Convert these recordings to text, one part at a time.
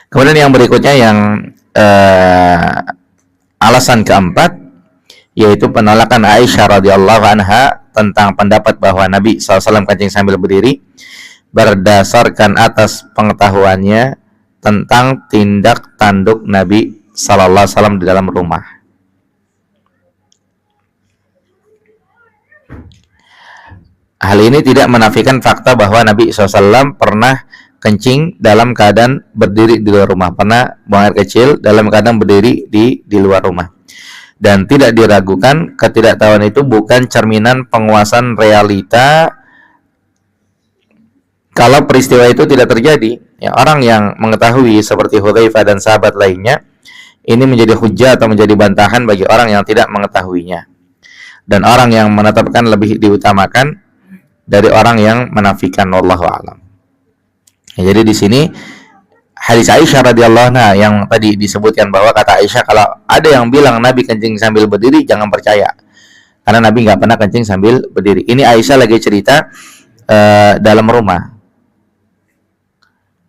Kemudian yang berikutnya yang alasan keempat, yaitu penolakan Aisyah radhiyallahu anha tentang pendapat bahwa Nabi SAW kencing sambil berdiri berdasarkan atas pengetahuannya tentang tindak tanduk Nabi SAW di dalam rumah. Hal ini tidak menafikan fakta bahwa Nabi SAW pernah kencing dalam keadaan berdiri di luar rumah, pernah buang air kecil dalam keadaan berdiri di luar rumah. Dan tidak diragukan ketidaktahuan itu bukan cerminan penguasaan realita. Kalau peristiwa itu tidak terjadi, ya, orang yang mengetahui seperti Hudzaifah dan sahabat lainnya, ini menjadi hujjah atau menjadi bantahan bagi orang yang tidak mengetahuinya. Dan orang yang menetapkan lebih diutamakan dari orang yang menafikan, wallahu a'lam. Ya, jadi di sini hadis Aisyah radhiyallahu anha yang tadi disebutkan, bahwa kata Aisyah, kalau ada yang bilang Nabi kencing sambil berdiri, jangan percaya, karena Nabi nggak pernah kencing sambil berdiri. Ini Aisyah lagi cerita dalam rumah.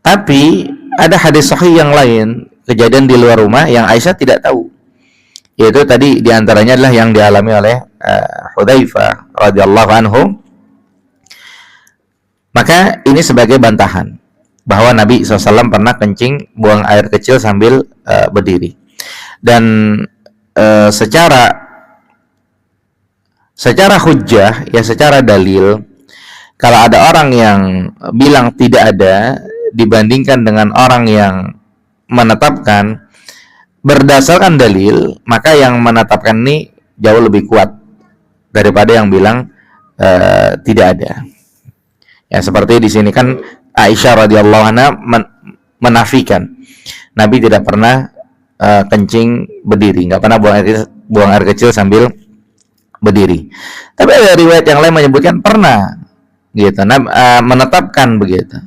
Tapi ada hadis sahih yang lain, kejadian di luar rumah yang Aisyah tidak tahu. Yaitu tadi diantaranya adalah yang dialami oleh Hudzaifah radhiyallahu anhu. Maka ini sebagai bantahan bahwa Nabi SAW pernah kencing buang air kecil sambil berdiri. Dan secara hujjah, ya secara dalil, kalau ada orang yang bilang tidak ada dibandingkan dengan orang yang menetapkan berdasarkan dalil, maka yang menetapkan ini jauh lebih kuat daripada yang bilang tidak ada. Ya, seperti di sini kan Aisyah radhiyallahu anha menafikan Nabi tidak pernah kencing berdiri, nggak pernah buang air kecil sambil berdiri. Tapi ada riwayat yang lain menyebutkan pernah, gitu. Menetapkan begitu,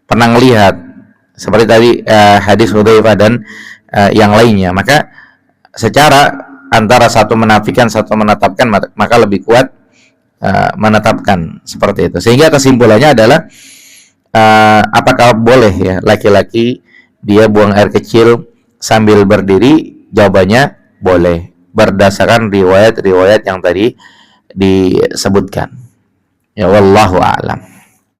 pernah ngelihat, seperti tadi hadis Hudzaifah dan yang lainnya. Maka secara antara satu menafikan, satu menetapkan, maka lebih kuat menetapkan seperti itu. Sehingga kesimpulannya adalah apakah boleh ya laki-laki dia buang air kecil sambil berdiri? Jawabannya boleh, berdasarkan riwayat-riwayat yang tadi disebutkan. Ya, wallahu a'lam.